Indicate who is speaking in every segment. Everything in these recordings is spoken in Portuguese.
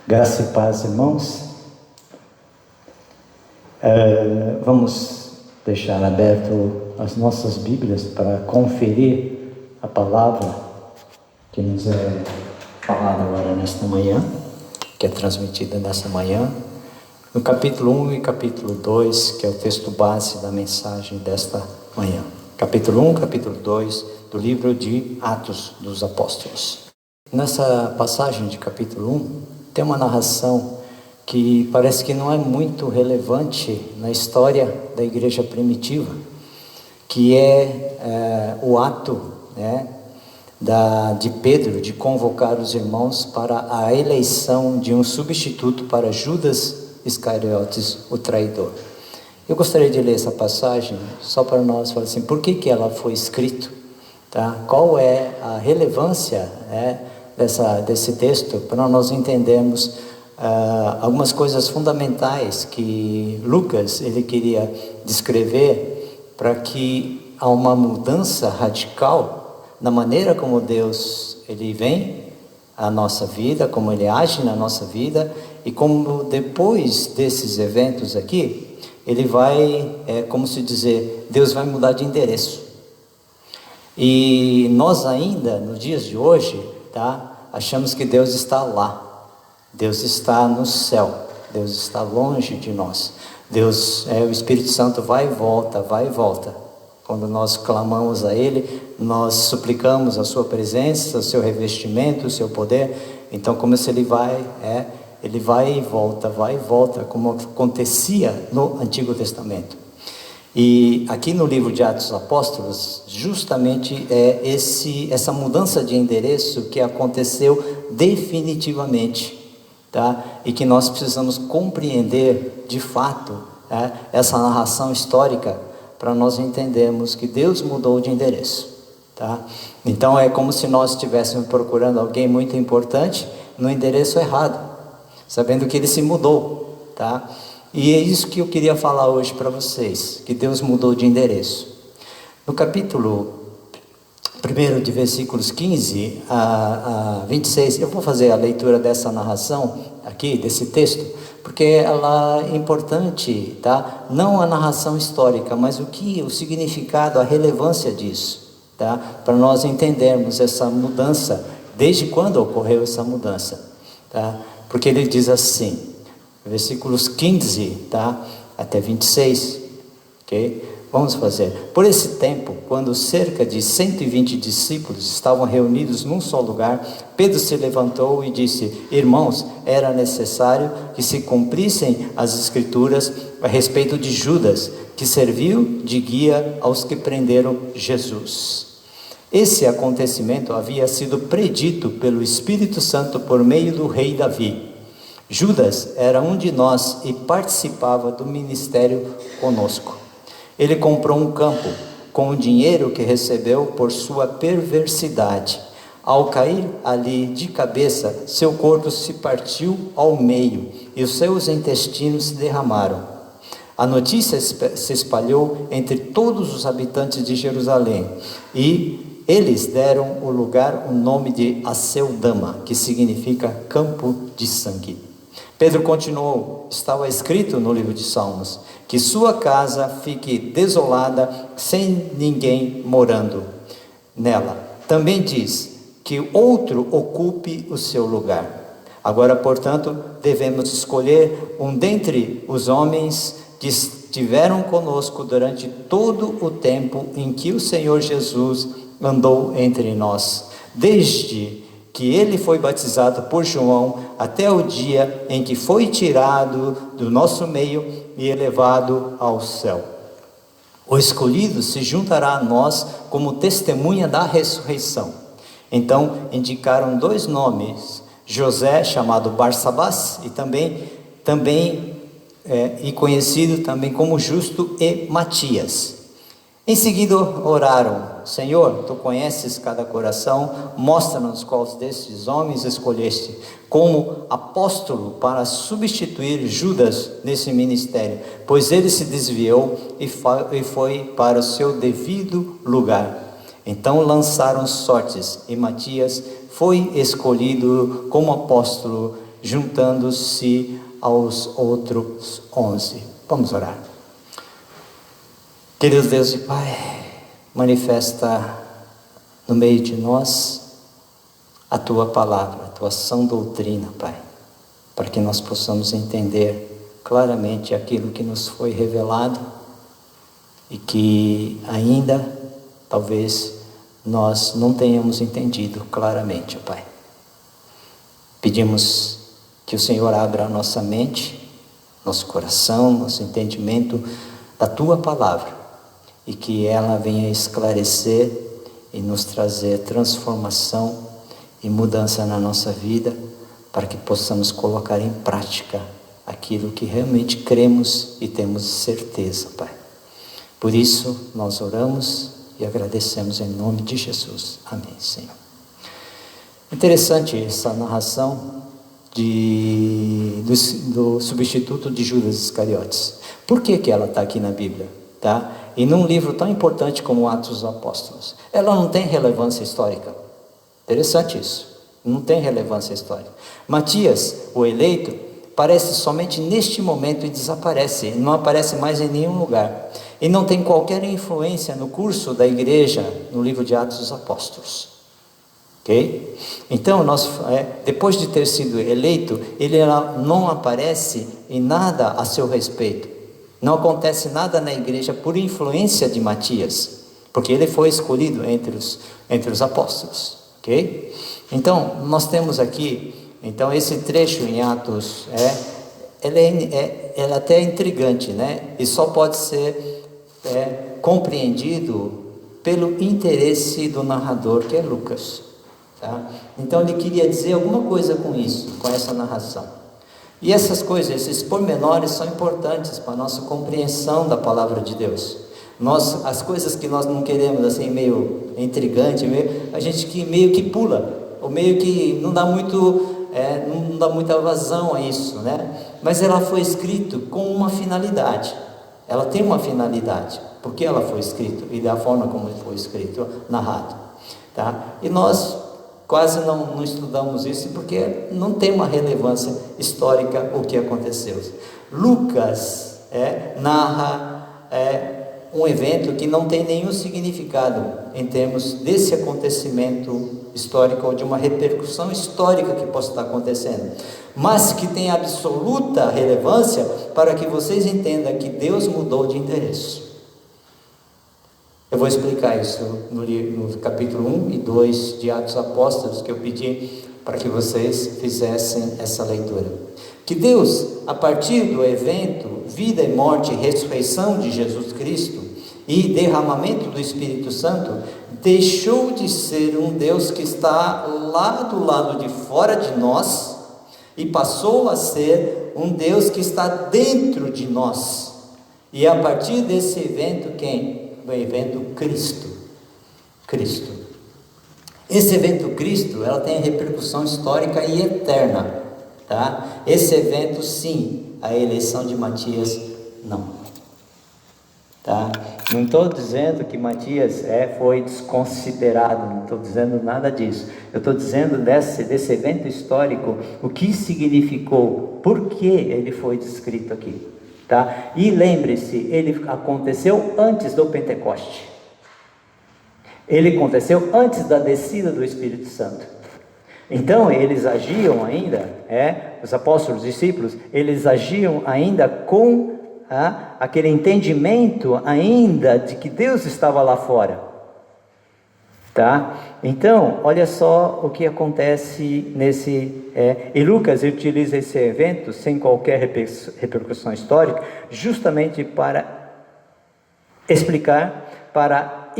Speaker 1: Graça e paz, irmãos. Vamos deixar aberto as nossas Bíblias para conferir a palavra que nos é falada agora nesta manhã, que é transmitida nesta manhã, no capítulo 1 e capítulo 2, que é o texto base da mensagem desta manhã. Capítulo 1, capítulo 2 do livro de Atos dos Apóstolos. Nessa passagem de capítulo 1, tem uma narração que parece que não é muito relevante na história da igreja primitiva, que é o ato, de Pedro de convocar os irmãos para a eleição de um substituto para Judas Iscariotes, o traidor. Eu gostaria de ler essa passagem só para nós falar assim, por que ela foi escrita, tá? Qual é a relevância desse texto, para nós entendermos algumas coisas fundamentais que Lucas ele queria descrever, para que há uma mudança radical na maneira como Deus ele vem à nossa vida, como ele age na nossa vida, e como depois desses eventos aqui, ele vai, como se dizer, Deus vai mudar de endereço. E nós ainda, nos dias de hoje, achamos que Deus está lá, Deus está no céu, Deus está longe de nós. Deus, o Espírito Santo vai e volta, vai e volta. Quando nós clamamos a Ele, nós suplicamos a Sua presença, o Seu revestimento, o Seu poder. Então, como se Ele vai e volta, como acontecia no Antigo Testamento. E aqui no livro de Atos dos Apóstolos, justamente é essa mudança de endereço que aconteceu definitivamente, e que nós precisamos compreender de fato essa narração histórica, para nós entendermos que Deus mudou de endereço, Então é como se nós estivéssemos procurando alguém muito importante no endereço errado, sabendo que ele se mudou, E é isso que eu queria falar hoje para vocês, que Deus mudou de endereço. No capítulo 1, de versículos 15 a 26, eu vou fazer a leitura dessa narração aqui, desse texto, porque ela é importante, Não a narração histórica, mas o significado, a relevância disso, Para nós entendermos essa mudança, desde quando ocorreu essa mudança, Porque ele diz assim, versículos 15, até 26, ok? Vamos fazer. Por esse tempo, quando cerca de 120 discípulos estavam reunidos num só lugar, Pedro se levantou e disse: Irmãos, era necessário que se cumprissem as escrituras a respeito de Judas, que serviu de guia aos que prenderam Jesus. Esse acontecimento havia sido predito pelo Espírito Santo por meio do rei Davi. Judas era um de nós e participava do ministério conosco. Ele comprou um campo com o dinheiro que recebeu por sua perversidade. Ao cair ali de cabeça, seu corpo se partiu ao meio e os seus intestinos se derramaram. A notícia se espalhou entre todos os habitantes de Jerusalém e eles deram o lugar o nome de Aceldama, que significa campo de sangue. Pedro continuou: estava escrito no livro de Salmos, que sua casa fique desolada, sem ninguém morando nela. Também diz que outro ocupe o seu lugar. Agora, portanto, devemos escolher um dentre os homens que estiveram conosco durante todo o tempo em que o Senhor Jesus andou entre nós, desde que ele foi batizado por João até o dia em que foi tirado do nosso meio e elevado ao céu. O escolhido se juntará a nós como testemunha da ressurreição. Então indicaram 2 nomes, José, chamado Barsabás, e conhecido também como Justo, e Matias. Em seguida oraram: Senhor, Tu conheces cada coração, mostra-nos quais destes homens escolheste como apóstolo para substituir Judas nesse ministério, pois ele se desviou e foi para o seu devido lugar. Então lançaram sortes e Matias foi escolhido como apóstolo juntando-se aos outros 11. Vamos orar. Querido Deus e Pai, manifesta no meio de nós a Tua palavra, a Tua sã doutrina, Pai, para que nós possamos entender claramente aquilo que nos foi revelado e que ainda, talvez, nós não tenhamos entendido claramente, Pai. Pedimos que o Senhor abra a nossa mente, nosso coração, nosso entendimento da Tua palavra e que ela venha esclarecer e nos trazer transformação e mudança na nossa vida, para que possamos colocar em prática aquilo que realmente cremos e temos certeza, Pai. Por isso, nós oramos e agradecemos em nome de Jesus. Amém, Senhor. Interessante essa narração do substituto de Judas Iscariotes. Por que ela está aqui na Bíblia? Tá? E num livro tão importante como Atos dos Apóstolos. Ela não tem relevância histórica. Interessante isso. Não tem relevância histórica. Matias, o eleito, aparece somente neste momento e desaparece. Não aparece mais em nenhum lugar. E não tem qualquer influência no curso da igreja no livro de Atos dos Apóstolos. Ok? Então, depois de ter sido eleito, ele não aparece em nada a seu respeito. Não acontece nada na igreja por influência de Matias, porque ele foi escolhido entre os apóstolos. Ok? Então, nós temos aqui, esse trecho em Atos, ele é até intrigante, né? E só pode ser compreendido pelo interesse do narrador, que é Lucas. Tá? Então, ele queria dizer alguma coisa com isso, com essa narração. E essas coisas, esses pormenores são importantes para a nossa compreensão da palavra de Deus. As coisas que nós não queremos, assim, meio intrigante, a gente meio que pula, ou meio que não dá muita vazão a isso, né? Mas ela foi escrita com uma finalidade. Ela tem uma finalidade. Por que ela foi escrita? E da forma como foi escrito, narrado. Tá? E nós quase não estudamos isso, porque não tem uma relevância histórica o que aconteceu. Lucas narra um evento que não tem nenhum significado em termos desse acontecimento histórico, ou de uma repercussão histórica que possa estar acontecendo, mas que tem absoluta relevância para que vocês entendam que Deus mudou de endereço. Eu vou explicar isso no capítulo 1 e 2 de Atos Apóstolos, que eu pedi para que vocês fizessem essa leitura. Que Deus, a partir do evento, vida e morte e ressurreição de Jesus Cristo e derramamento do Espírito Santo, deixou de ser um Deus que está lá do lado de fora de nós e passou a ser um Deus que está dentro de nós. E a partir desse evento, quem? O evento Cristo. Esse evento Cristo, ela tem repercussão histórica e eterna, tá? Esse evento, sim, a eleição de Matias, não, tá? Não estou dizendo que Matias foi desconsiderado, não estou dizendo nada disso. Eu estou dizendo desse evento histórico, o que significou, por que ele foi descrito aqui. Tá? E lembre-se, ele aconteceu antes do Pentecoste. Ele aconteceu antes da descida do Espírito Santo. Então, eles agiam ainda, os apóstolos, os discípulos, eles agiam ainda com aquele entendimento ainda de que Deus estava lá fora. Tá? Então, olha só o que acontece e Lucas utiliza esse evento sem qualquer repercussão histórica, justamente para explicar, para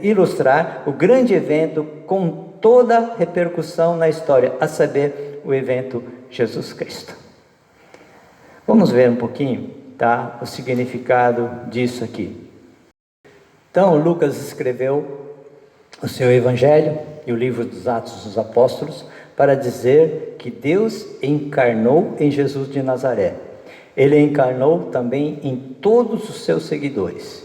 Speaker 1: ilustrar o grande evento com toda repercussão na história, a saber, o evento Jesus Cristo. Vamos ver um pouquinho, tá, o significado disso aqui. Então, Lucas escreveu o seu Evangelho e o livro dos Atos dos Apóstolos para dizer que Deus encarnou em Jesus de Nazaré. Ele encarnou também em todos os seus seguidores.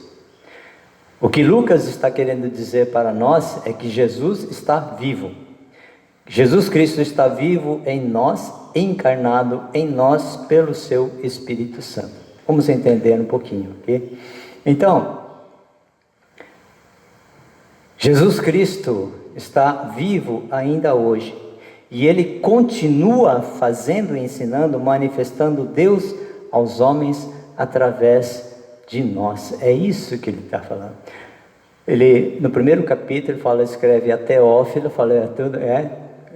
Speaker 1: O que Lucas está querendo dizer para nós é que Jesus está vivo. Jesus Cristo está vivo em nós, encarnado em nós pelo seu Espírito Santo. Vamos entender um pouquinho, ok? Então, Jesus Cristo está vivo ainda hoje. E Ele continua fazendo, ensinando, manifestando Deus aos homens através de nós. É isso que Ele está falando. Ele, no primeiro capítulo, escreve a Teófilo,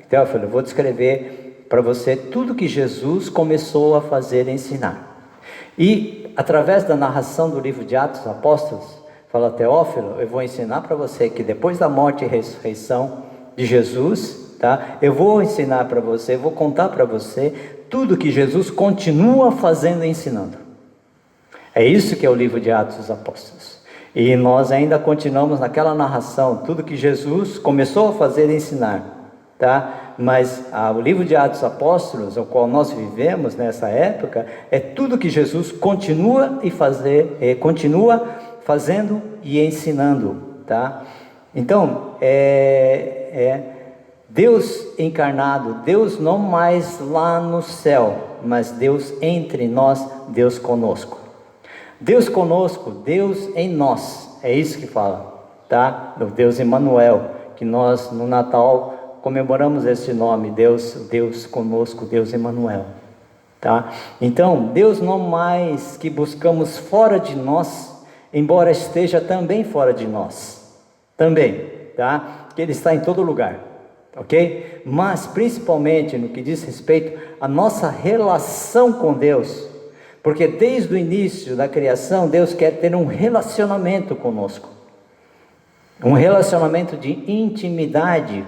Speaker 1: Teófilo, eu vou descrever para você tudo que Jesus começou a fazer e ensinar. E, através da narração do livro de Atos dos Apóstolos, fala, Teófilo, eu vou ensinar para você que depois da morte e ressurreição de Jesus, tá? Eu vou ensinar para você, vou contar para você tudo que Jesus continua fazendo e ensinando. É isso que é o livro de Atos dos Apóstolos. E nós ainda continuamos naquela narração, tudo que Jesus começou a fazer e ensinar. Tá? Mas o livro de Atos dos Apóstolos, o qual nós vivemos nessa época, é tudo que Jesus continua fazendo e ensinando, tá? Então, Deus encarnado, Deus não mais lá no céu, mas Deus entre nós, Deus conosco. Deus conosco, Deus em nós, é isso que fala, tá? O Deus Emmanuel, que nós no Natal comemoramos esse nome, Deus conosco, Deus Emmanuel, tá? Então, Deus não mais que buscamos fora de nós, embora esteja também fora de nós, também, tá? Que Ele está em todo lugar, ok? Mas, principalmente no que diz respeito à nossa relação com Deus, porque desde o início da criação, Deus quer ter um relacionamento conosco, um relacionamento de intimidade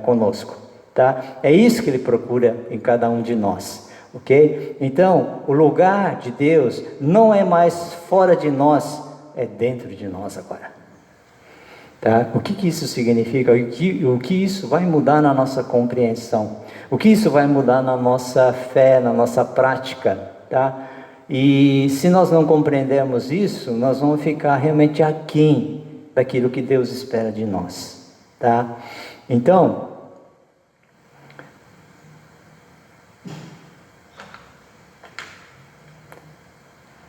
Speaker 1: conosco, tá? É isso que Ele procura em cada um de nós, ok? Então, o lugar de Deus não é mais fora de nós, é dentro de nós agora, tá? O que isso significa? O que isso vai mudar na nossa compreensão? O que isso vai mudar na nossa fé, na nossa prática, tá? E se nós não compreendermos isso, nós vamos ficar realmente aquém daquilo que Deus espera de nós, tá? Então,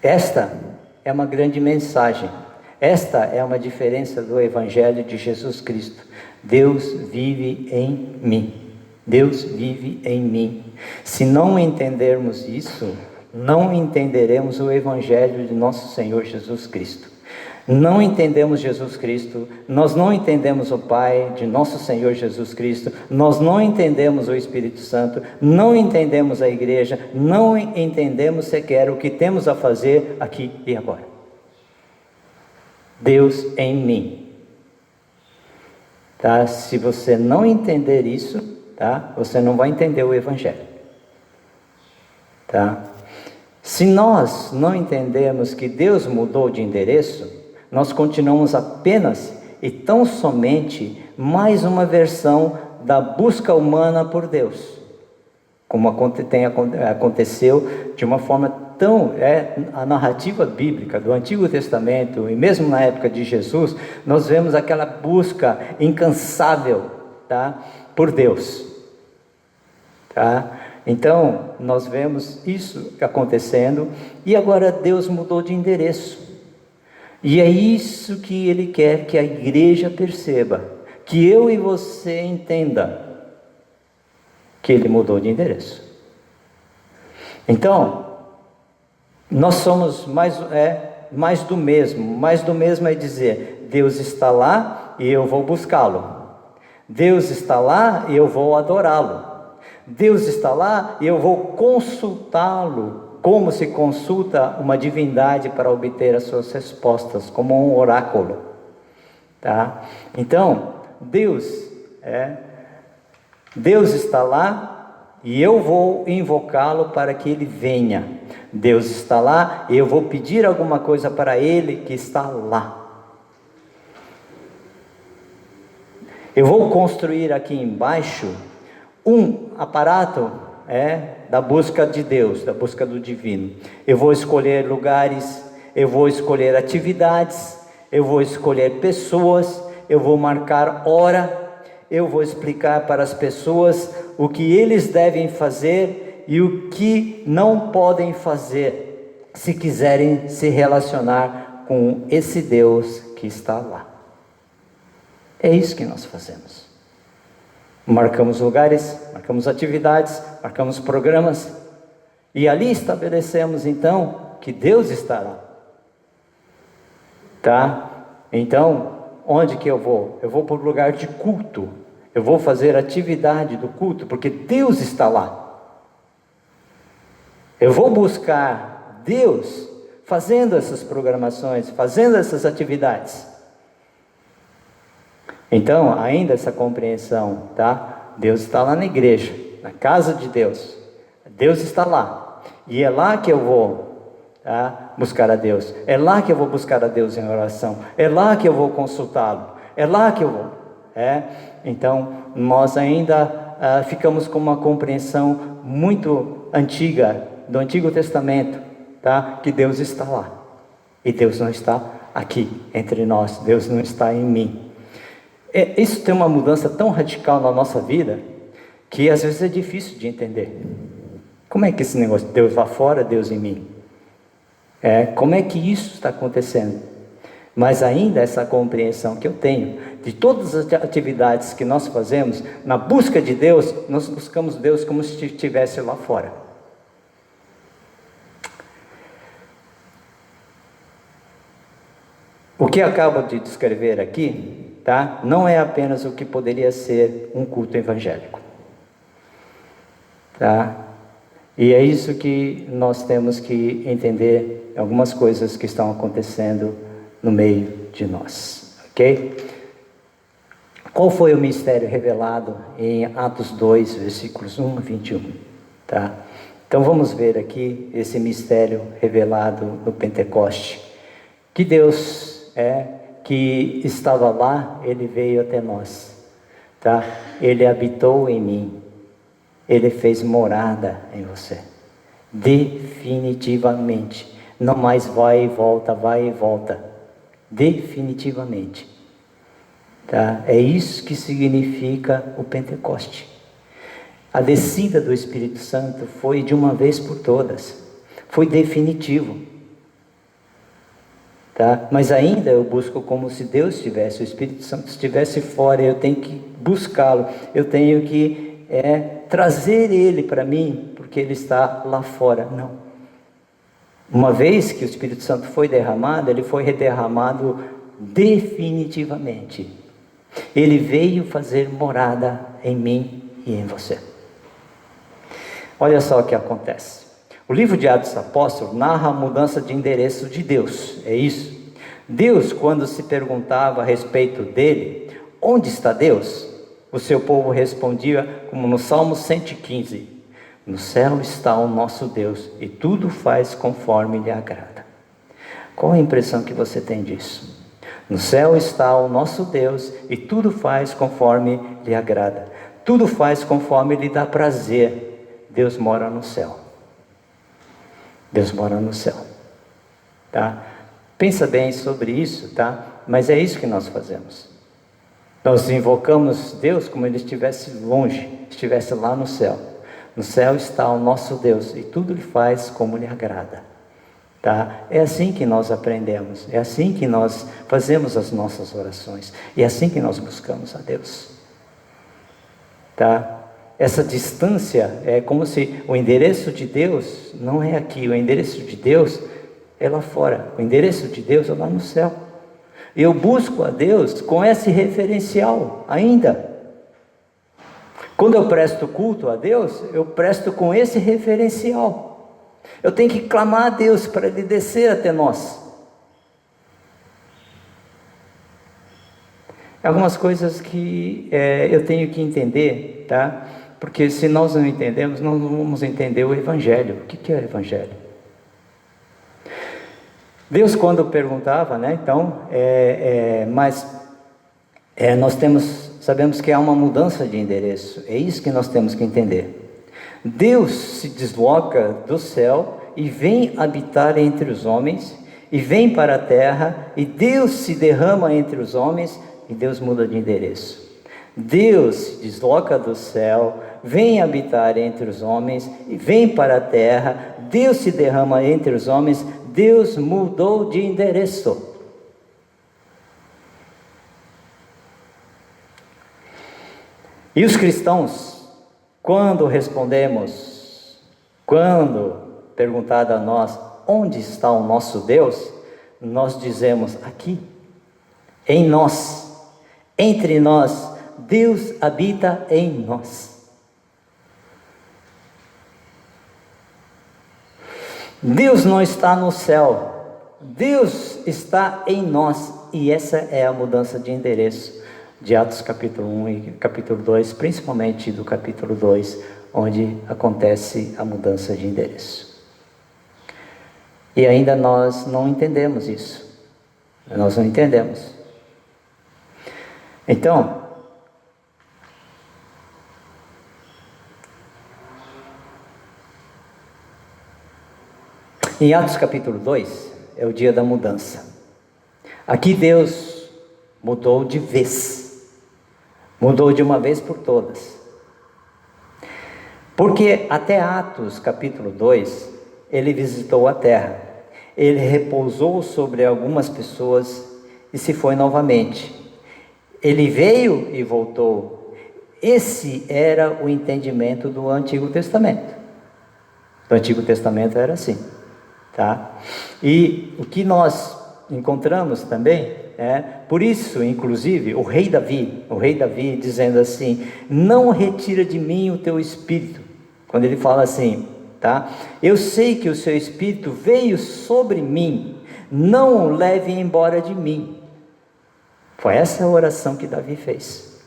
Speaker 1: esta é uma grande mensagem, esta é uma diferença do Evangelho de Jesus Cristo. Deus vive em mim, Deus vive em mim. Se não entendermos isso, não entenderemos o Evangelho de nosso Senhor Jesus Cristo. Não entendemos Jesus Cristo, nós não entendemos o Pai de nosso Senhor Jesus Cristo, nós não entendemos o Espírito Santo, não entendemos a igreja, não entendemos sequer o que temos a fazer aqui e agora. Deus em mim, tá? Se você não entender isso, tá? Você não vai entender o Evangelho, tá? Se nós não entendermos que Deus mudou de endereço, nós continuamos apenas e tão somente mais uma versão da busca humana por Deus, como aconteceu de uma forma tão, a narrativa bíblica do Antigo Testamento, e mesmo na época de Jesus, nós vemos aquela busca incansável, tá, por Deus, tá? Então, nós vemos isso acontecendo, e agora Deus mudou de endereço. E é isso que Ele quer que a igreja perceba, que eu e você entenda, que Ele mudou de endereço. Então, nós somos mais do mesmo é dizer, Deus está lá e eu vou buscá-lo, Deus está lá e eu vou adorá-lo, Deus está lá e eu vou consultá-lo, como se consulta uma divindade para obter as suas respostas, como um oráculo, tá? Então, Deus está lá e eu vou invocá-lo para que Ele venha. Deus está lá e eu vou pedir alguma coisa para Ele que está lá. Eu vou construir aqui embaixo um aparato da busca de Deus, da busca do divino. Eu vou escolher lugares, eu vou escolher atividades, eu vou escolher pessoas, eu vou marcar hora, eu vou explicar para as pessoas o que eles devem fazer e o que não podem fazer, se quiserem se relacionar com esse Deus que está lá. É isso que nós fazemos. Marcamos lugares, marcamos atividades, marcamos programas, e ali estabelecemos então que Deus está lá. Tá? Então, onde que eu vou? Eu vou para o lugar de culto. Eu vou fazer atividade do culto, porque Deus está lá. Eu vou buscar Deus fazendo essas programações, fazendo essas atividades. Então, ainda essa compreensão, tá? Deus está lá na igreja, na casa de Deus. Deus está lá. E é lá que eu vou, tá? Buscar a Deus. É lá que eu vou buscar a Deus em oração. É lá que eu vou consultá-lo. É lá que eu vou. Então, nós ainda ficamos com uma compreensão muito antiga, do Antigo Testamento, tá? Que Deus está lá. E Deus não está aqui, entre nós. Deus não está em mim. Isso tem uma mudança tão radical na nossa vida, que às vezes é difícil de entender. Como é que esse negócio, Deus lá fora, Deus em mim? Como é que isso está acontecendo? Mas ainda essa compreensão que eu tenho, de todas as atividades que nós fazemos, na busca de Deus, nós buscamos Deus como se estivesse lá fora. O que acabo de descrever aqui, tá? Não é apenas o que poderia ser um culto evangélico. Tá? E é isso que nós temos que entender, algumas coisas que estão acontecendo no meio de nós, ok? Qual foi o mistério revelado em Atos 2, versículos 1 a 21, tá? Então vamos ver aqui esse mistério revelado no Pentecoste, que Deus que estava lá, Ele veio até nós, tá? Ele habitou em mim, Ele fez morada em você, definitivamente, não mais vai e volta, definitivamente, tá? É isso que significa o Pentecoste. A descida do Espírito Santo foi de uma vez por todas, foi definitivo, tá? Mas ainda eu busco como se Deus estivesse, o Espírito Santo estivesse fora, eu tenho que buscá-lo, eu tenho que trazer Ele para mim, porque Ele está lá fora. Não. Uma vez que o Espírito Santo foi derramado, Ele foi derramado definitivamente. Ele veio fazer morada em mim e em você. Olha só o que acontece. O livro de Atos dos Apóstolos narra a mudança de endereço de Deus, é isso. Deus, quando se perguntava a respeito dele, onde está Deus? O seu povo respondia, como no Salmo 115, no céu está o nosso Deus, e tudo faz conforme lhe agrada. Qual a impressão que você tem disso? No céu está o nosso Deus, e tudo faz conforme lhe agrada. Tudo faz conforme lhe dá prazer. Deus mora no céu. Deus mora no céu, tá? Pensa bem sobre isso, tá? Mas é isso que nós fazemos. Nós invocamos Deus como Ele estivesse longe, estivesse lá no céu. No céu está o nosso Deus, e tudo Ele faz como lhe agrada, tá? É assim que nós aprendemos, é assim que nós fazemos as nossas orações, e é assim que nós buscamos a Deus, tá? Essa distância é como se o endereço de Deus não é aqui, o endereço de Deus é lá fora, o endereço de Deus é lá no céu. Eu busco a Deus com esse referencial ainda. Quando eu presto culto a Deus, eu presto com esse referencial. Eu tenho que clamar a Deus para Ele descer até nós. Algumas coisas que eu tenho que entender, tá? Porque se nós não entendemos, nós não vamos entender o Evangelho. O que é o Evangelho? Deus, quando perguntava, né? Então, nós sabemos que há uma mudança de endereço. É isso que nós temos que entender. Deus se desloca do céu e vem habitar entre os homens, e vem para a terra, e Deus se derrama entre os homens, e Deus muda de endereço. Deus se desloca do céu, vem habitar entre os homens, vem para a terra, Deus se derrama entre os homens, Deus mudou de endereço. E os cristãos, quando perguntado a nós, onde está o nosso Deus? Nós dizemos, aqui, em nós, entre nós, Deus habita em nós. Deus não está no céu, Deus está em nós, e essa é a mudança de endereço de Atos capítulo 1 e capítulo 2, principalmente do capítulo 2, onde acontece a mudança de endereço. E ainda nós não entendemos isso, nós não entendemos. Então, em Atos capítulo 2, é o dia da mudança. Aqui Deus mudou de vez. Mudou de uma vez por todas. Porque até Atos capítulo 2, Ele visitou a terra. Ele repousou sobre algumas pessoas e se foi novamente. Ele veio e voltou. Esse era o entendimento do Antigo Testamento. O Antigo Testamento era assim. Tá? E o que nós encontramos também, por isso, inclusive, o rei Davi dizendo assim, não retira de mim o teu espírito, quando ele fala assim, tá? Eu sei que o seu espírito veio sobre mim, não o leve embora de mim. Foi essa a oração que Davi fez,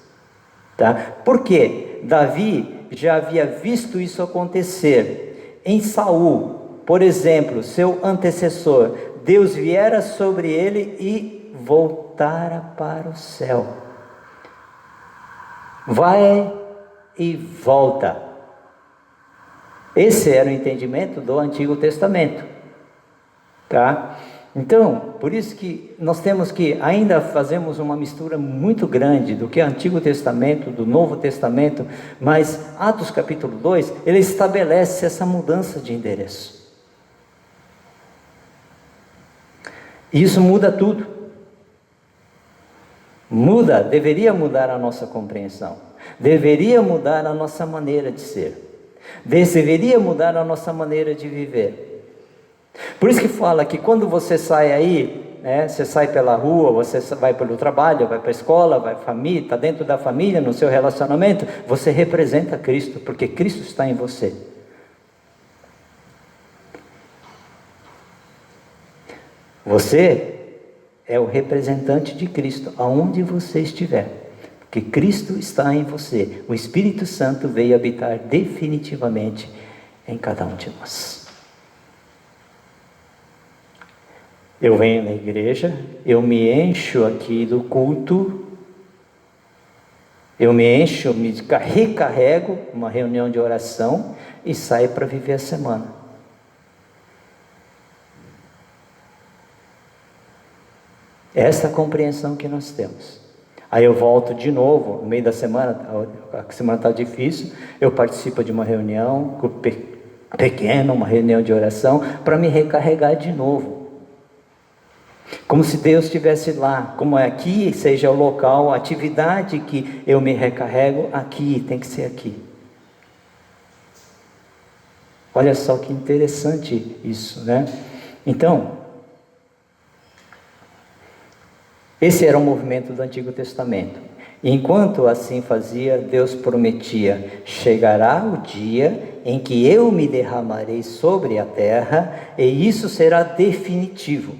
Speaker 1: tá? Porque Davi já havia visto isso acontecer em Saul. Por exemplo, seu antecessor, Deus viera sobre ele e voltara para o céu. Vai e volta. Esse era o entendimento do Antigo Testamento. Tá? Então, por isso que nós temos que ainda fazemos uma mistura muito grande do que é Antigo Testamento, do Novo Testamento, mas Atos capítulo 2, ele estabelece essa mudança de endereço. E isso muda tudo. Deveria mudar a nossa compreensão. Deveria mudar a nossa maneira de ser. Deveria mudar a nossa maneira de viver. Por isso que fala que quando você sai aí, você sai pela rua, você vai pelo trabalho, vai para a escola, vai para a família, está dentro da família, no seu relacionamento, você representa Cristo, porque Cristo está em você. Você é o representante de Cristo, aonde você estiver, porque Cristo está em você, o Espírito Santo veio habitar definitivamente em cada um de nós. Eu venho na igreja, eu me encho aqui do culto, eu me recarrego, uma reunião de oração e saio para viver a semana. Essa é a compreensão que nós temos. Aí eu volto de novo, no meio da semana, a semana está difícil, eu participo de uma reunião pequena, uma reunião de oração, para me recarregar de novo. Como se Deus estivesse lá, como aqui seja o local, a atividade que eu me recarrego, aqui, tem que ser aqui. Olha só que interessante isso, né? Então, esse era o movimento do Antigo Testamento. E enquanto assim fazia, Deus prometia: chegará o dia em que eu me derramarei sobre a terra, e isso será definitivo.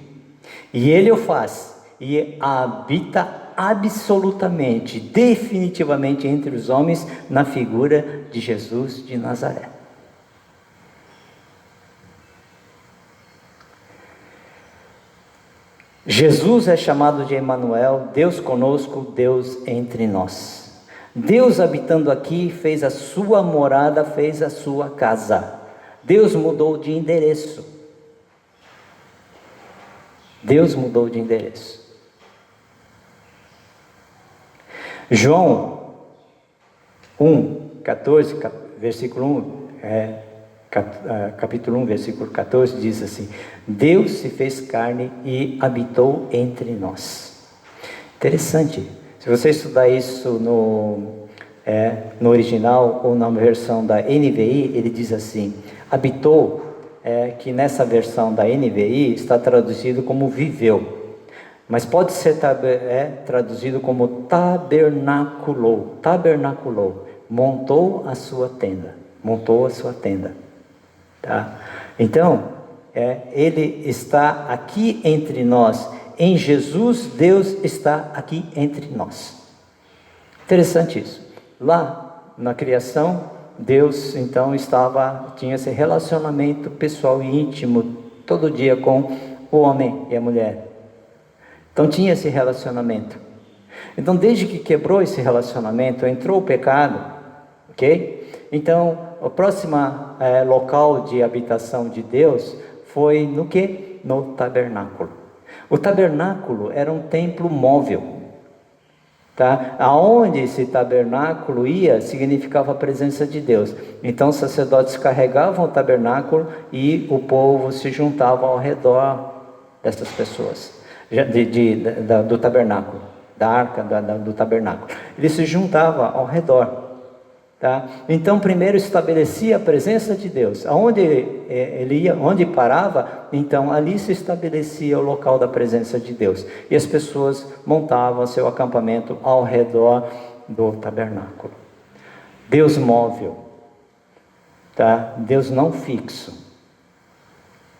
Speaker 1: E Ele o faz, e habita absolutamente, definitivamente entre os homens, na figura de Jesus de Nazaré. Jesus é chamado de Emanuel, Deus conosco, Deus entre nós. Deus habitando aqui fez a sua morada, fez a sua casa. Deus mudou de endereço. Deus mudou de endereço. João, 1:14, versículo 1, capítulo 1, versículo 14, diz assim: Deus se fez carne e habitou entre nós. Interessante. Se você estudar isso no original ou na versão da NVI, ele diz assim: habitou, que nessa versão da NVI está traduzido como viveu, mas pode ser traduzido como tabernaculou, montou a sua tenda, tá? Então, ele está aqui entre nós. Em Jesus, Deus está aqui entre nós. Interessante isso. Lá na criação, Deus então tinha esse relacionamento pessoal e íntimo todo dia com o homem e a mulher. Então tinha esse relacionamento. Então desde que quebrou esse relacionamento, entrou o pecado, ok? Então o próximo local de habitação de Deus foi no quê? No tabernáculo. O tabernáculo era um templo móvel, tá? Aonde esse tabernáculo ia, significava a presença de Deus. Então os sacerdotes carregavam o tabernáculo e o povo se juntava ao redor dessas pessoas, do tabernáculo, da arca do tabernáculo. Ele se juntava ao redor, tá? Então primeiro estabelecia a presença de Deus. Aonde ele ia, onde parava, então ali se estabelecia o local da presença de Deus. E as pessoas montavam seu acampamento ao redor do tabernáculo. Deus móvel, tá? Deus não fixo.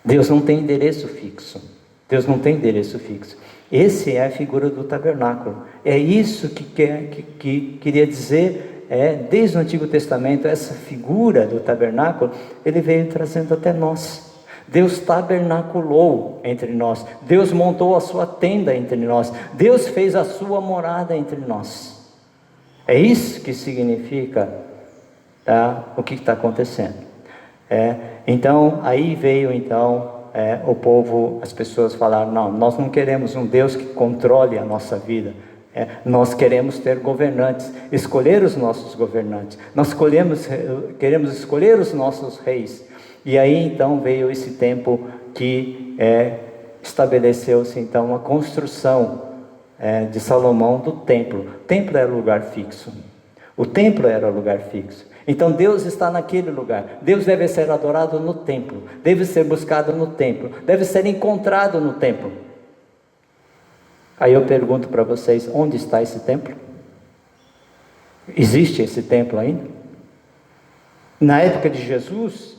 Speaker 1: Deus não tem endereço fixo. Deus não tem endereço fixo. Essa é a figura do tabernáculo. É isso que queria dizer, desde o Antigo Testamento, essa figura do tabernáculo, ele veio trazendo até nós. Deus tabernaculou entre nós. Deus montou a sua tenda entre nós. Deus fez a sua morada entre nós. É isso que significa, tá, o que está acontecendo. Então, aí veio o povo, as pessoas falaram: não, nós não queremos um Deus que controle a nossa vida. Nós queremos ter governantes, escolher os nossos governantes. Nós queremos escolher os nossos reis. E aí então veio esse tempo que estabeleceu-se então a construção de Salomão do templo. O templo era lugar fixo. O templo era lugar fixo. Então Deus está naquele lugar. Deus deve ser adorado no templo, deve ser buscado no templo, deve ser encontrado no templo. Aí eu pergunto para vocês: onde está esse templo? Existe esse templo ainda? Na época de Jesus,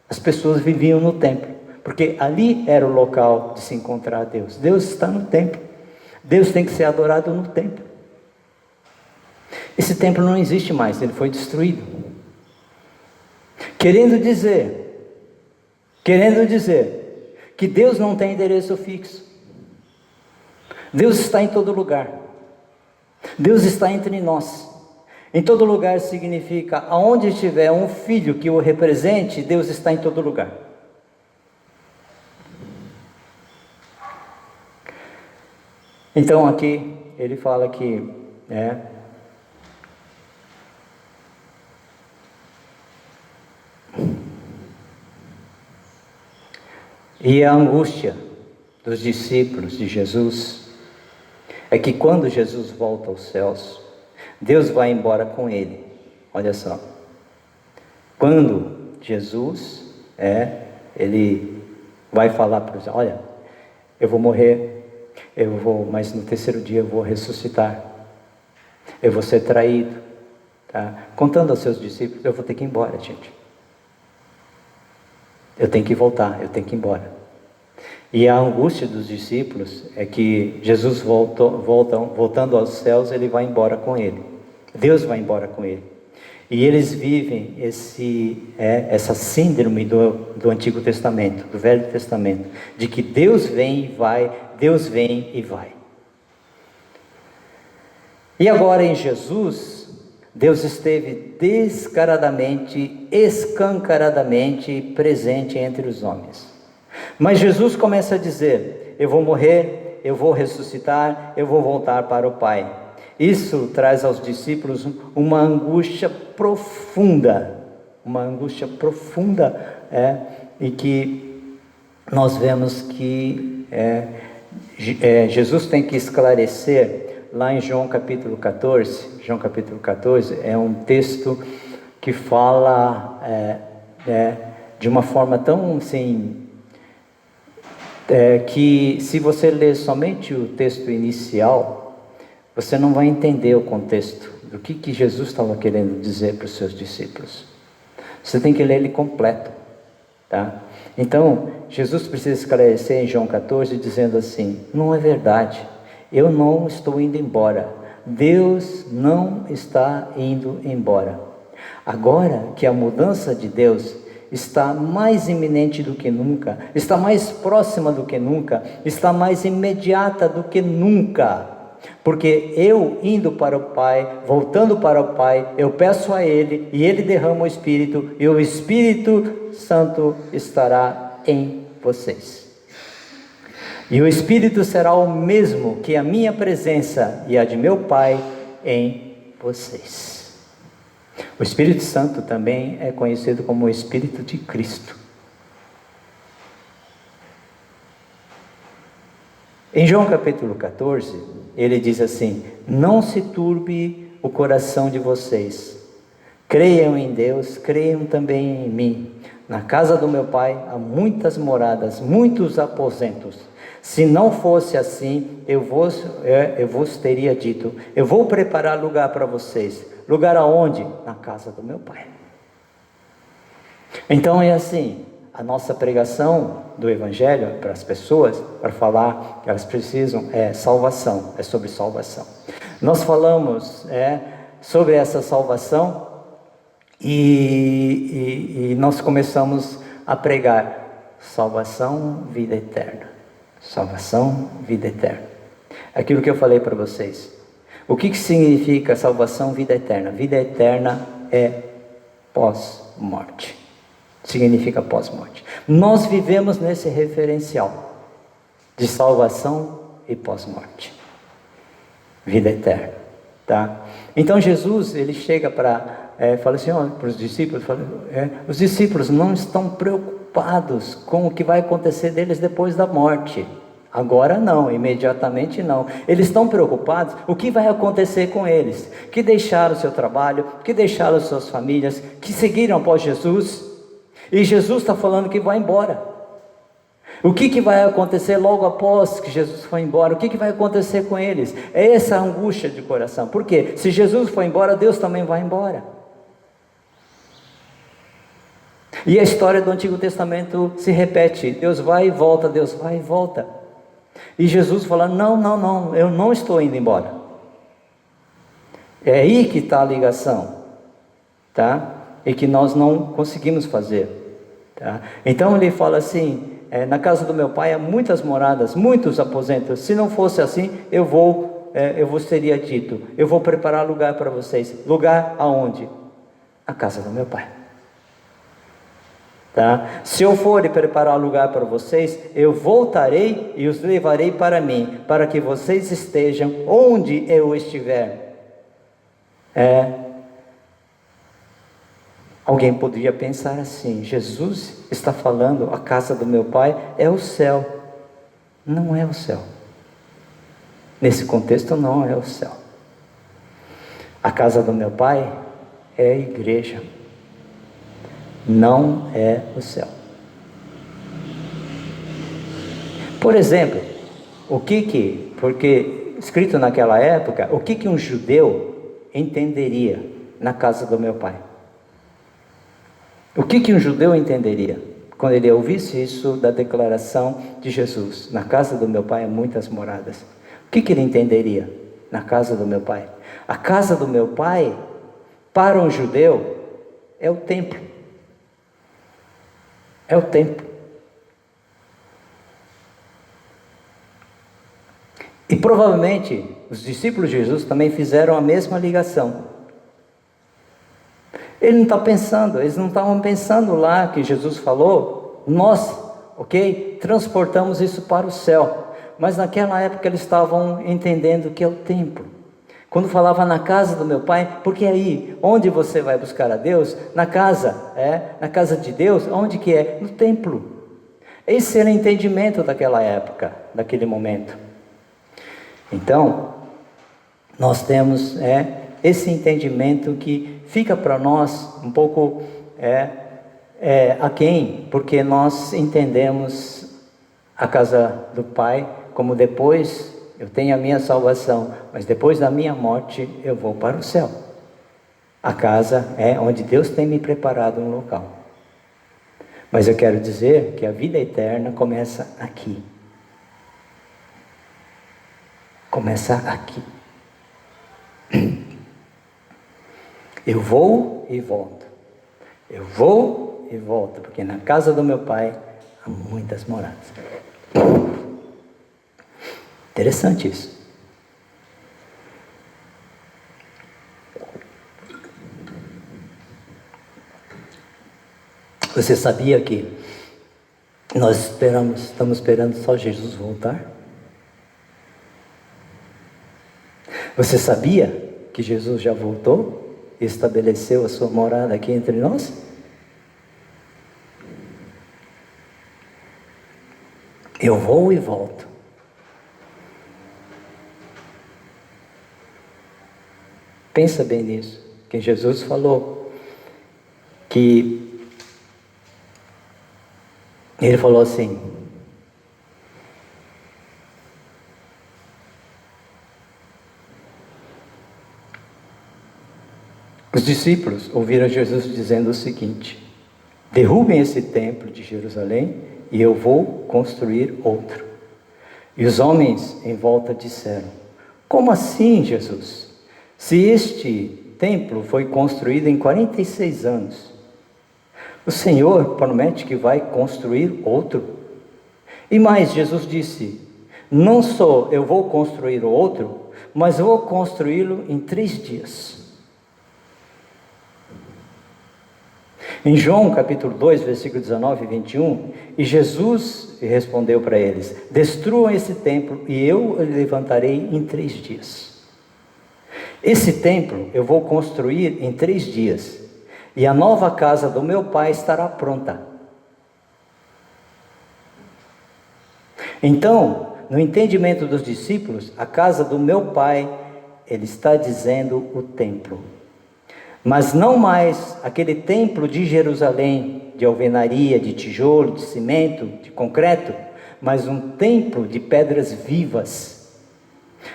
Speaker 1: as pessoas viviam no templo, porque ali era o local de se encontrar Deus. Deus está no templo. Deus tem que ser adorado no templo. Esse templo não existe mais, ele foi destruído. Querendo dizer que Deus não tem endereço fixo. Deus está em todo lugar. Deus está entre nós. Em todo lugar significa, aonde estiver um filho que o represente, Deus está em todo lugar. Então aqui ele fala que e a angústia dos discípulos de Jesus é que quando Jesus volta aos céus, Deus vai embora com ele. Olha só, quando Jesus ele vai falar para os: olha, eu vou morrer, mas no terceiro dia eu vou ressuscitar, eu vou ser traído, tá? Contando aos seus discípulos: eu vou ter que ir embora, gente. Eu tenho que voltar, eu tenho que ir embora. E a angústia dos discípulos é que Jesus voltando aos céus, ele vai embora com ele. Deus vai embora com ele. E eles vivem essa síndrome do Antigo Testamento, do Velho Testamento, de que Deus vem e vai, Deus vem e vai. E agora em Jesus, Deus esteve descaradamente, escancaradamente presente entre os homens. Mas Jesus começa a dizer: eu vou morrer, eu vou ressuscitar, eu vou voltar para o Pai. Isso traz aos discípulos uma angústia profunda, e que nós vemos que Jesus tem que esclarecer lá em João capítulo 14. João capítulo 14 é um texto que fala de uma forma tão assim, que se você ler somente o texto inicial, você não vai entender o contexto do que Jesus estava querendo dizer para os seus discípulos. Você tem que ler ele completo, tá? Então, Jesus precisa esclarecer em João 14, dizendo assim: não é verdade, eu não estou indo embora, Deus não está indo embora. Agora que a mudança de Deus está mais iminente do que nunca, está mais próxima do que nunca, está mais imediata do que nunca, porque eu indo para o Pai, voltando para o Pai, eu peço a Ele, e Ele derrama o Espírito, e o Espírito Santo estará em vocês. E o Espírito será o mesmo que a minha presença e a de meu Pai em vocês. O Espírito Santo também é conhecido como o Espírito de Cristo. Em João capítulo 14, ele diz assim: não se turbe o coração de vocês, creiam em Deus, creiam também em mim. Na casa do meu Pai há muitas moradas, muitos aposentos. Se não fosse assim, eu vos teria dito: eu vou preparar lugar para vocês. Lugar aonde? Na casa do meu Pai. Então é assim, a nossa pregação do Evangelho para as pessoas, para falar que elas precisam, salvação, é sobre salvação. Nós falamos sobre essa salvação e nós começamos a pregar salvação, vida eterna. Salvação, vida eterna. Aquilo que eu falei para vocês. O que significa salvação, vida eterna? Vida eterna é pós-morte. Significa pós-morte. Nós vivemos nesse referencial de salvação e pós-morte. Vida eterna, tá? Então Jesus, ele chega fala assim, para os discípulos, os discípulos não estão preocupados com o que vai acontecer deles depois da morte. Agora não, imediatamente não. Eles estão preocupados o que vai acontecer com eles, que deixaram o seu trabalho, que deixaram suas famílias, que seguiram após Jesus. E Jesus está falando que vai embora. O que vai acontecer logo após que Jesus foi embora? O que vai acontecer com eles? É essa angústia de coração. Por quê? Se Jesus foi embora, Deus também vai embora. E a história do Antigo Testamento se repete. Deus vai e volta, Deus vai e volta. E Jesus fala: não, eu não estou indo embora. É aí que está a ligação, tá? E que nós não conseguimos fazer. Tá? Então ele fala assim: na casa do meu Pai há muitas moradas, muitos aposentos. Se não fosse assim, eu vos teria dito: eu vou preparar lugar para vocês. Lugar aonde? Na casa do meu Pai. Tá? Se eu for e preparar lugar para vocês, eu voltarei e os levarei para mim, para que vocês estejam onde eu estiver. Alguém poderia pensar assim: Jesus está falando, a casa do meu Pai é o céu. Não é o céu. Nesse contexto não é o céu. A casa do meu Pai é a igreja. Não é o céu. Por exemplo, porque escrito naquela época, o que um judeu entenderia na casa do meu Pai? O que um judeu entenderia quando ele ouvisse isso da declaração de Jesus? Na casa do meu Pai há muitas moradas. O que ele entenderia na casa do meu Pai? A casa do meu Pai, para um judeu, é o templo. É o templo. E provavelmente os discípulos de Jesus também fizeram a mesma ligação. Eles não estavam pensando lá que Jesus falou, nós, transportamos isso para o céu. Mas naquela época eles estavam entendendo que é o templo, Quando falava na casa do meu pai, porque aí, onde você vai buscar a Deus? Na casa de Deus, onde que é? No templo. Esse era o entendimento daquela época, daquele momento. Então, nós temos esse entendimento que fica para nós um pouco aquém, porque nós entendemos a casa do Pai como depois eu tenho a minha salvação, mas depois da minha morte eu vou para o céu. A casa é onde Deus tem me preparado um local. Mas eu quero dizer que a vida eterna começa aqui. Começa aqui. Eu vou e volto. Eu vou e volto, porque na casa do meu pai há muitas moradas. Interessante isso. Você sabia que nós estamos esperando só Jesus voltar? Você sabia que Jesus já voltou e estabeleceu a sua morada aqui entre nós? Eu vou e volto. Pensa bem nisso, que Jesus falou que ele falou assim: os discípulos ouviram Jesus dizendo o seguinte: derrubem esse templo de Jerusalém e eu vou construir outro. E os homens em volta disseram: como assim, Jesus? Se este templo foi construído em 46 anos, o Senhor promete que vai construir outro? E mais, Jesus disse: não só eu vou construir outro, mas vou construí-lo em 3 dias. Em João capítulo 2, versículo 19 e 21, e Jesus respondeu para eles: destruam esse templo e eu o levantarei em 3 dias. Esse templo eu vou construir em 3 dias, e a nova casa do meu pai estará pronta. Então, no entendimento dos discípulos, a casa do meu pai, ele está dizendo o templo. Mas não mais aquele templo de Jerusalém, de alvenaria, de tijolo, de cimento, de concreto, mas um templo de pedras vivas.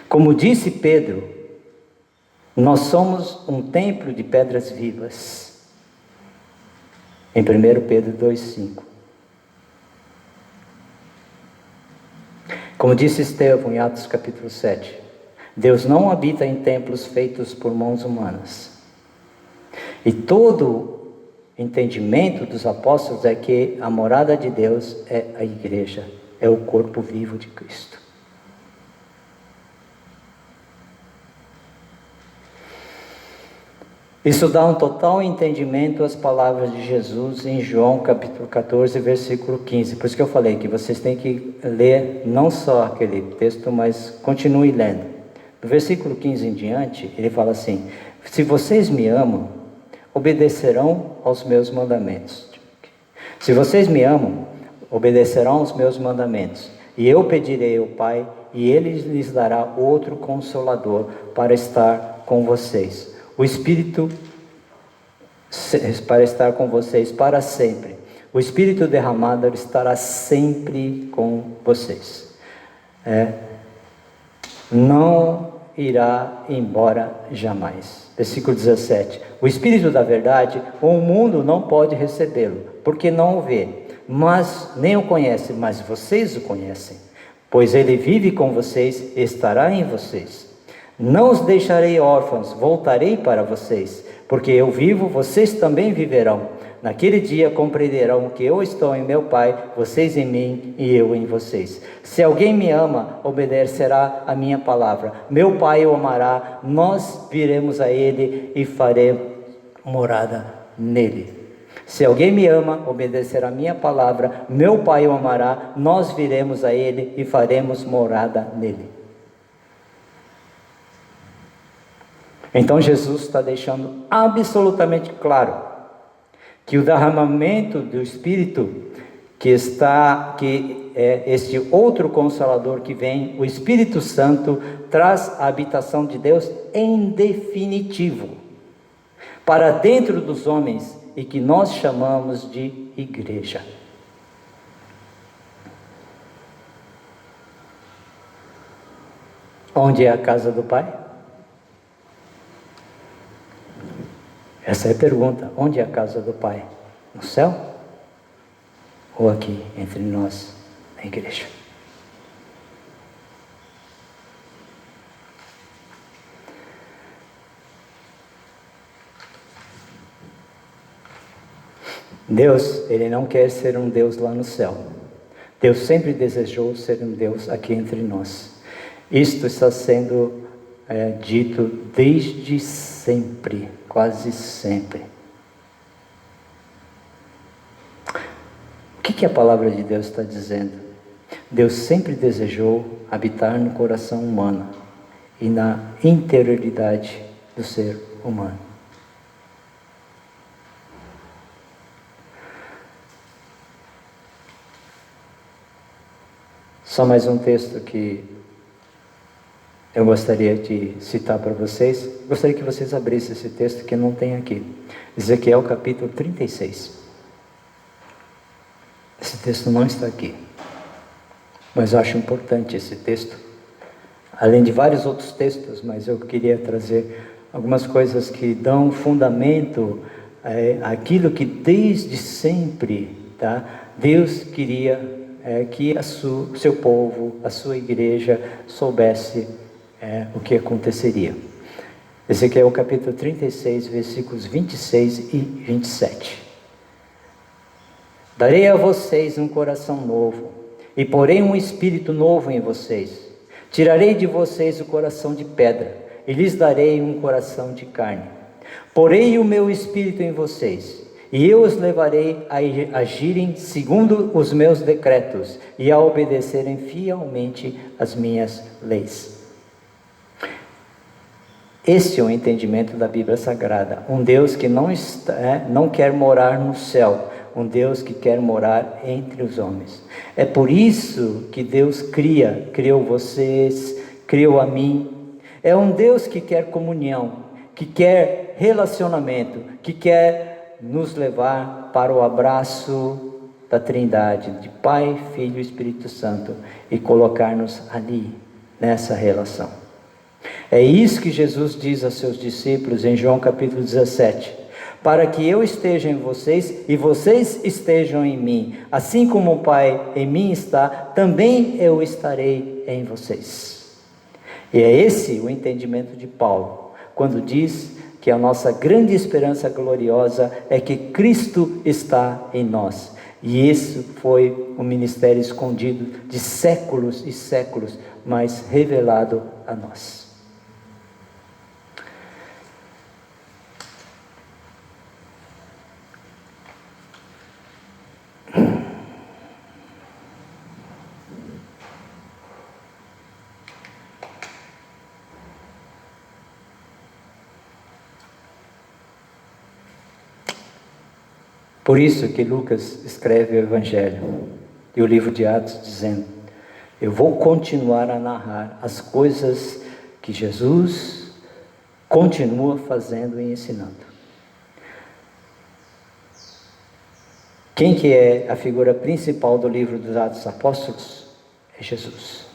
Speaker 1: Como disse Pedro, nós somos um templo de pedras vivas. Em 1 Pedro 2,5. Como disse Estevão em Atos capítulo 7, Deus não habita em templos feitos por mãos humanas. E todo entendimento dos apóstolos é que a morada de Deus é a igreja, é o corpo vivo de Cristo. Isso dá um total entendimento às palavras de Jesus em João capítulo 14, versículo 15. Por isso que eu falei que vocês têm que ler não só aquele texto, mas continue lendo. No versículo 15 em diante, ele fala assim: se vocês me amam, obedecerão aos meus mandamentos. Se vocês me amam, obedecerão aos meus mandamentos. E eu pedirei ao Pai, e Ele lhes dará outro Consolador para estar com vocês. O Espírito para estar com vocês para sempre. O Espírito derramado estará sempre com vocês. Não irá embora jamais. Versículo 17. O Espírito da verdade, o mundo não pode recebê-lo, porque não o vê, mas nem o conhece, mas vocês o conhecem, pois ele vive com vocês e estará em vocês. Não os deixarei órfãos, voltarei para vocês, porque eu vivo, vocês também viverão. Naquele dia compreenderão que eu estou em meu Pai, vocês em mim e eu em vocês. Se alguém me ama, obedecerá a minha palavra. Meu Pai o amará, nós viremos a ele e faremos morada nele. Se alguém me ama, obedecerá a minha palavra. Meu Pai o amará, nós viremos a ele e faremos morada nele. Então Jesus está deixando absolutamente claro que o derramamento do Espírito que é este outro Consolador que vem, o Espírito Santo, traz a habitação de Deus em definitivo para dentro dos homens e que nós chamamos de igreja. Onde é a casa do Pai? Essa é a pergunta. Onde é a casa do Pai? No céu? Ou aqui, entre nós, na igreja? Deus, Ele não quer ser um Deus lá no céu. Deus sempre desejou ser um Deus aqui entre nós. Isto está sendo dito desde sempre, quase sempre. O que a palavra de Deus está dizendo? Deus sempre desejou habitar no coração humano e na interioridade do ser humano. Só mais um texto que eu gostaria de citar para vocês. Gostaria que vocês abrissem esse texto que não tem aqui. Ezequiel capítulo 36. Esse texto não está aqui, mas eu acho importante esse texto, além de vários outros textos, mas eu queria trazer algumas coisas que dão fundamento àquilo que desde sempre, Deus queria que seu povo, a sua igreja, soubesse o que aconteceria. Ezequiel capítulo 36, versículos 26 e 27. Darei a vocês um coração novo, e porei um espírito novo em vocês. Tirarei de vocês o coração de pedra, e lhes darei um coração de carne. Porei o meu espírito em vocês, e eu os levarei a agirem segundo os meus decretos, e a obedecerem fielmente as minhas leis. Este é o entendimento da Bíblia Sagrada. Um Deus que não quer morar no céu, um Deus que quer morar entre os homens. É por isso que Deus criou vocês, criou a mim. É um Deus que quer comunhão, que quer relacionamento, que quer nos levar para o abraço da Trindade, de Pai, Filho e Espírito Santo, e colocar-nos ali, nessa relação. É isso que Jesus diz a seus discípulos em João capítulo 17. Para que eu esteja em vocês e vocês estejam em mim, assim como o Pai em mim está, também eu estarei em vocês. E é esse o entendimento de Paulo, quando diz que a nossa grande esperança gloriosa é que Cristo está em nós. E esse foi o ministério escondido de séculos e séculos, mas revelado a nós. Por isso que Lucas escreve o Evangelho e o livro de Atos dizendo: eu vou continuar a narrar as coisas que Jesus continua fazendo e ensinando. Quem que é a figura principal do livro dos Atos dos Apóstolos? É Jesus.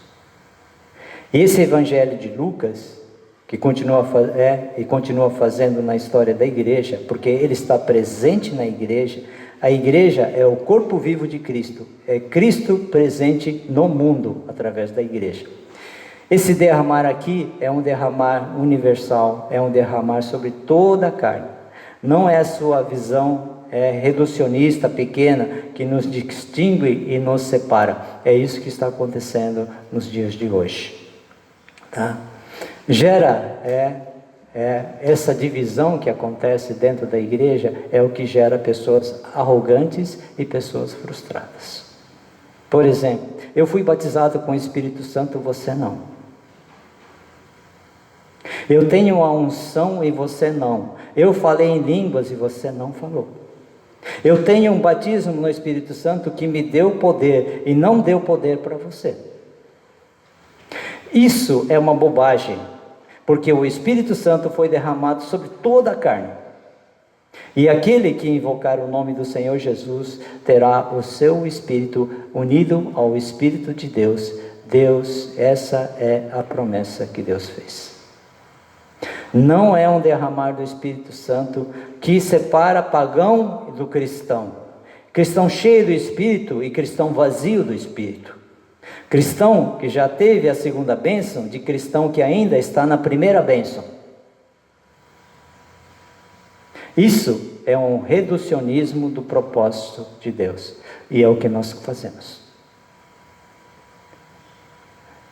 Speaker 1: E esse Evangelho de Lucas, que continua fazendo na história da igreja, porque ele está presente na igreja. A igreja é o corpo vivo de Cristo, é Cristo presente no mundo através da igreja. Esse derramar aqui é um derramar universal, é um derramar sobre toda a carne. Não é a sua visão reducionista, pequena, que nos distingue e nos separa. É isso que está acontecendo nos dias de hoje, Gera essa divisão que acontece dentro da igreja, é o que gera pessoas arrogantes e pessoas frustradas. Por exemplo, eu fui batizado com o Espírito Santo, você não. Eu tenho a unção e você não. Eu falei em línguas e você não falou. Eu tenho um batismo no Espírito Santo que me deu poder e não deu poder para você. Isso é uma bobagem, porque o Espírito Santo foi derramado sobre toda a carne. E aquele que invocar o nome do Senhor Jesus terá o seu espírito unido ao Espírito de Deus. Essa é a promessa que Deus fez. Não é um derramar do Espírito Santo que separa pagão do cristão. Cristão cheio do Espírito e cristão vazio do Espírito. Cristão que já teve a segunda bênção, de cristão que ainda está na primeira bênção. Isso é um reducionismo do propósito de Deus. E é o que nós fazemos.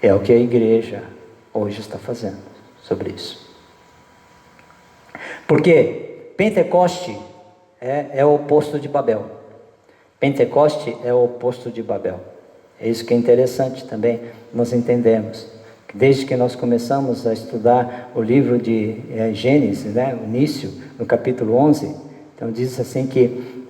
Speaker 1: É o que a igreja hoje está fazendo sobre isso. Porque Pentecoste é o oposto de Babel. Pentecoste é o oposto de Babel. É isso que é interessante também, nós entendemos. Desde que nós começamos a estudar o livro de Gênesis, o início, no capítulo 11, então diz assim que,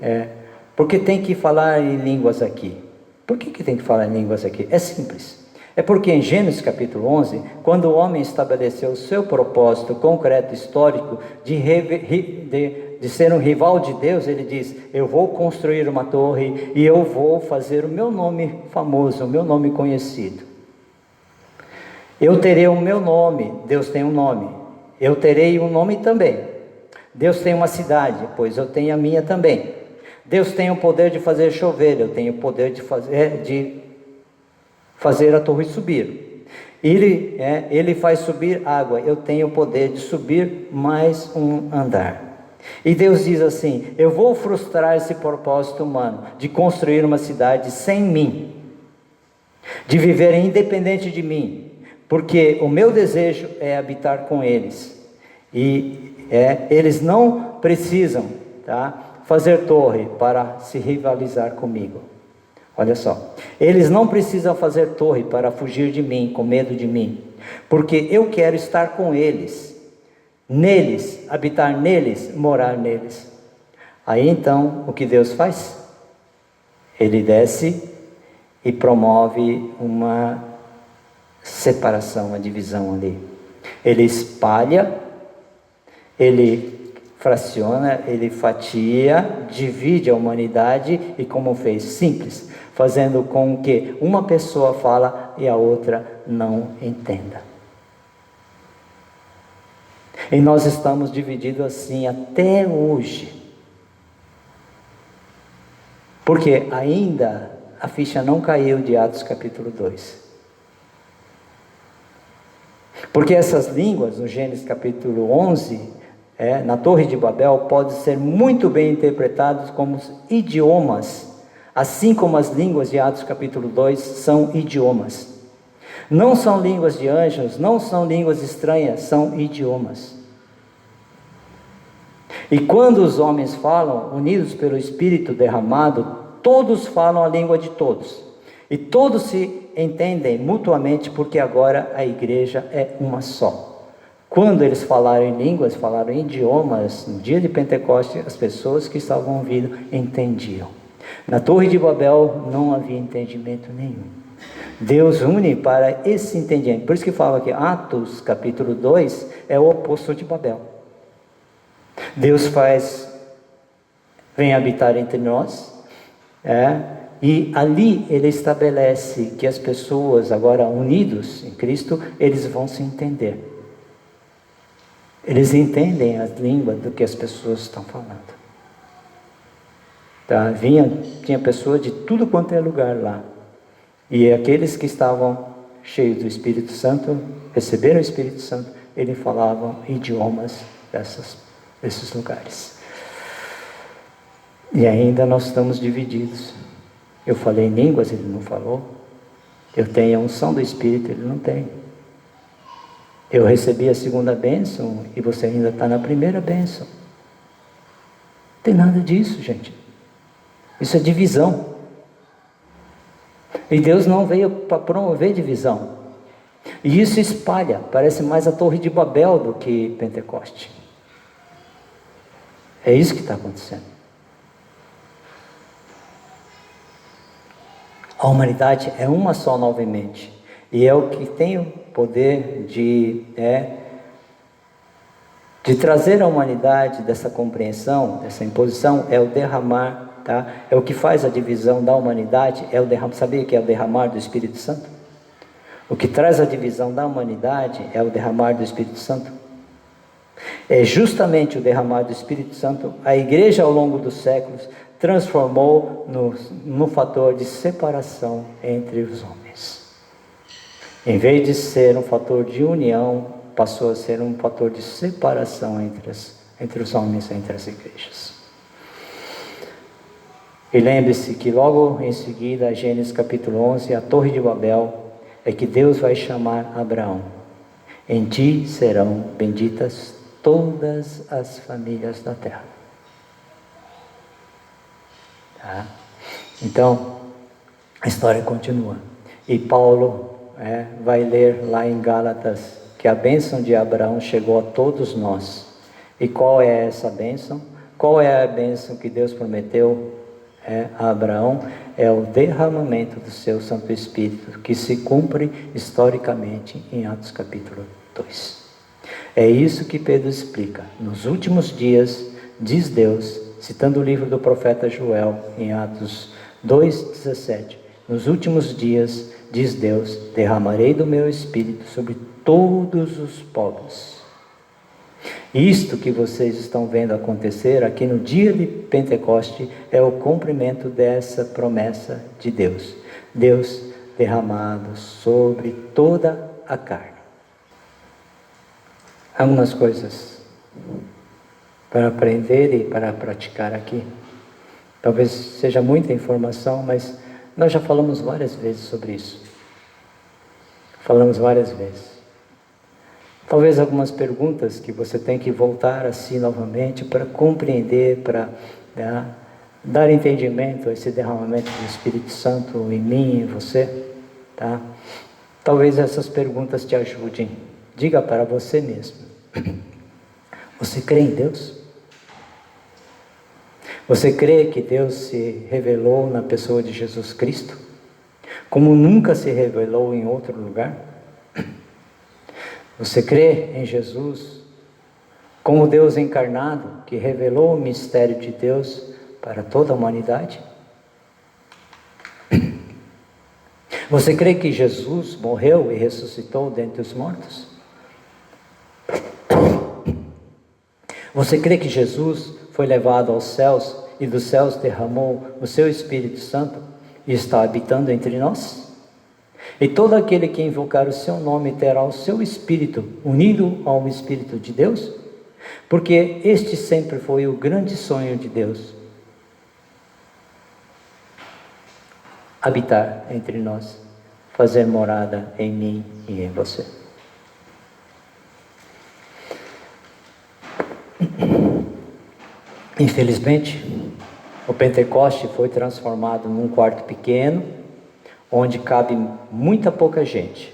Speaker 1: por que tem que falar em línguas aqui? Por que tem que falar em línguas aqui? É simples. É porque em Gênesis capítulo 11, quando o homem estabeleceu o seu propósito concreto, histórico, de ser um rival de Deus, ele diz: eu vou construir uma torre e eu vou fazer o meu nome famoso, o meu nome conhecido. Eu terei o meu nome, Deus tem um nome. Eu terei um nome também. Deus tem uma cidade, pois eu tenho a minha também. Deus tem o poder de fazer chover, eu tenho o poder de fazer a torre subir. Ele faz subir água, eu tenho o poder de subir mais um andar. E Deus diz assim: eu vou frustrar esse propósito humano, de construir uma cidade sem mim, de viver independente de mim, porque o meu desejo é habitar com eles, e eles não precisam fazer torre para se rivalizar comigo. Olha só, eles não precisam fazer torre para fugir de mim, com medo de mim, porque eu quero estar com eles, neles, habitar neles, morar neles. Aí então, o que Deus faz? Ele desce e promove uma separação, uma divisão ali. Ele espalha, ele fraciona, ele fatia, divide a humanidade, e como fez? Simples, fazendo com que uma pessoa fala e a outra não entenda. E nós estamos divididos assim até hoje. Porque ainda a ficha não caiu de Atos capítulo 2. Porque essas línguas, no Gênesis capítulo 11, na Torre de Babel, podem ser muito bem interpretados como idiomas, assim como as línguas de Atos capítulo 2 são idiomas. Não são línguas de anjos, não são línguas estranhas, são idiomas. E quando os homens falam, unidos pelo Espírito derramado, todos falam a língua de todos. E todos se entendem mutuamente, porque agora a igreja é uma só. Quando eles falaram em línguas, falaram em idiomas, no dia de Pentecostes, as pessoas que estavam ouvindo entendiam. Na Torre de Babel não havia entendimento nenhum. Deus une para esse entendimento. Por isso que fala que Atos capítulo 2 é o oposto de Babel. Deus vem habitar entre nós, e ali Ele estabelece que as pessoas agora unidos em Cristo, eles vão se entender. Eles entendem a língua do que as pessoas estão falando. Tinha pessoas de tudo quanto é lugar lá. E aqueles que estavam cheios do Espírito Santo, receberam o Espírito Santo, eles falavam idiomas desses lugares. E ainda nós estamos divididos. Eu falei em línguas, ele não falou. Eu tenho a unção do Espírito, ele não tem. Eu recebi a segunda bênção e você ainda está na primeira bênção. Não tem nada disso, gente. Isso é divisão. E Deus não veio para promover divisão. E isso espalha, parece mais a Torre de Babel do que Pentecoste. É isso que está acontecendo. A humanidade é uma só novamente. E é o que tem o poder de trazer a humanidade dessa compreensão, dessa imposição, é o derramar, tá? É o que faz a divisão da humanidade, é o derramar. Sabia que é o derramar do Espírito Santo? O que traz a divisão da humanidade é o derramar do Espírito Santo. É justamente o derramar do Espírito Santo, a igreja ao longo dos séculos transformou no fator de separação entre os homens. Em vez de ser um fator de união, passou a ser um fator de separação entre os homens, entre as igrejas. E lembre-se que logo em seguida, Gênesis capítulo 11, a Torre de Babel, é que Deus vai chamar Abraão. Em ti serão benditas todas as famílias da terra. Tá? Então, a história continua. E Paulo vai ler lá em Gálatas que a bênção de Abraão chegou a todos nós. E qual é essa bênção? Qual é a bênção que Deus prometeu a Abraão? É o derramamento do seu Santo Espírito, que se cumpre historicamente em Atos capítulo 2. É isso que Pedro explica. Nos últimos dias, diz Deus, citando o livro do profeta Joel, em Atos 2,17, nos últimos dias, diz Deus, derramarei do meu Espírito sobre todos os povos. Isto que vocês estão vendo acontecer aqui no dia de Pentecoste é o cumprimento dessa promessa de Deus. Deus derramado sobre toda a carne. Algumas coisas para aprender e para praticar aqui. Talvez seja muita informação, mas nós já falamos várias vezes sobre isso. Falamos várias vezes. Talvez algumas perguntas que você tem que voltar a si novamente para compreender, para dar entendimento a esse derramamento do Espírito Santo em mim e em você, tá? Talvez essas perguntas te ajudem. Diga para você mesmo. Você crê em Deus? Você crê que Deus se revelou na pessoa de Jesus Cristo, como nunca se revelou em outro lugar? Você crê em Jesus como Deus encarnado, que revelou o mistério de Deus para toda a humanidade? Você crê que Jesus morreu e ressuscitou dentre os mortos? Você crê que Jesus foi levado aos céus e dos céus derramou o seu Espírito Santo e está habitando entre nós? E todo aquele que invocar o seu nome terá o seu Espírito unido ao Espírito de Deus? Porque este sempre foi o grande sonho de Deus. Habitar entre nós, fazer morada em mim e em você. Infelizmente, o Pentecoste foi transformado num quarto pequeno, onde cabe muita pouca gente.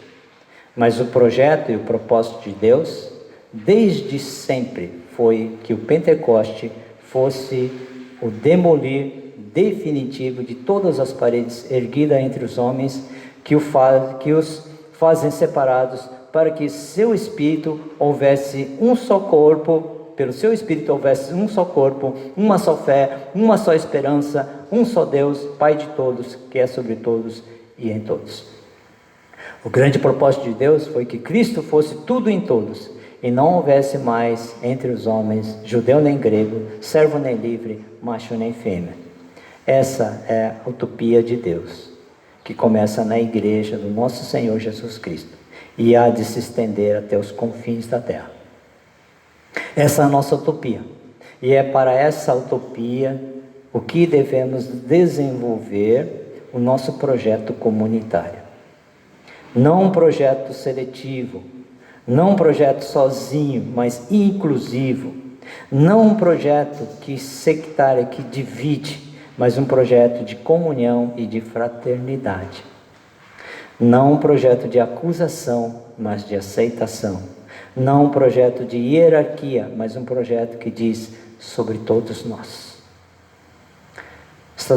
Speaker 1: Mas o projeto e o propósito de Deus, desde sempre, foi que o Pentecoste fosse o demolir definitivo de todas as paredes erguidas entre os homens, que os fazem separados, para que seu Espírito houvesse um só corpo, pelo seu Espírito houvesse um só corpo, uma só fé, uma só esperança, um só Deus, Pai de todos, que é sobre todos e em todos. O grande propósito de Deus foi que Cristo fosse tudo em todos, e não houvesse mais entre os homens, judeu nem grego, servo nem livre, macho nem fêmea. Essa é a utopia de Deus, que começa na igreja do nosso Senhor Jesus Cristo, e há de se estender até os confins da terra. Essa é a nossa utopia, e é para essa utopia o que devemos desenvolver o nosso projeto comunitário. Não um projeto seletivo, não um projeto sozinho, mas inclusivo. Não um projeto que sectário, que divide, mas um projeto de comunhão e de fraternidade. Não um projeto de acusação, mas de aceitação. Não um projeto de hierarquia, mas um projeto que diz sobre todos nós. Está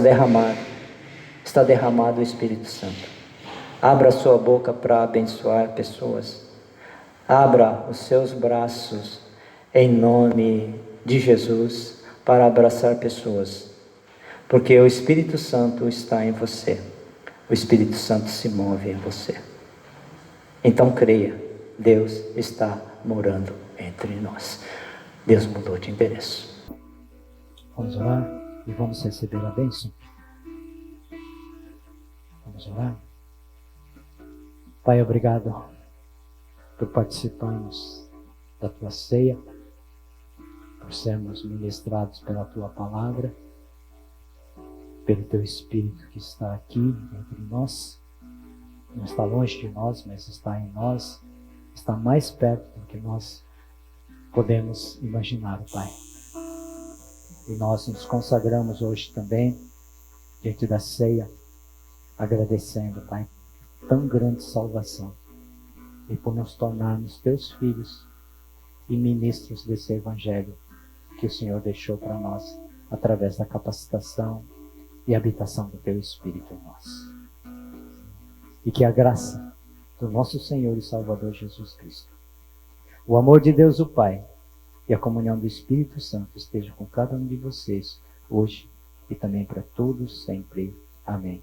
Speaker 1: derramado o Espírito Santo. Abra sua boca para abençoar pessoas. Abra os seus braços em nome de Jesus para abraçar pessoas. Porque o Espírito Santo está em você. O Espírito Santo se move em você. Então creia, Deus está morando entre nós. Deus mudou de endereço.
Speaker 2: Vamos orar e vamos receber a bênção. Vamos orar. Pai, obrigado por participarmos da Tua ceia, por sermos ministrados pela Tua palavra, pelo Teu Espírito que está aqui entre nós. Não está longe de nós, mas está em nós, está mais perto do que nós podemos imaginar, Pai. E nós nos consagramos hoje também, diante da ceia, agradecendo, Pai, tão grande salvação e por nos tornarmos Teus filhos e ministros desse Evangelho que o Senhor deixou para nós através da capacitação e habitação do Teu Espírito em nós. E que a graça do nosso Senhor e Salvador Jesus Cristo, o amor de Deus o Pai e a comunhão do Espírito Santo esteja com cada um de vocês hoje e também para todos sempre. Amém.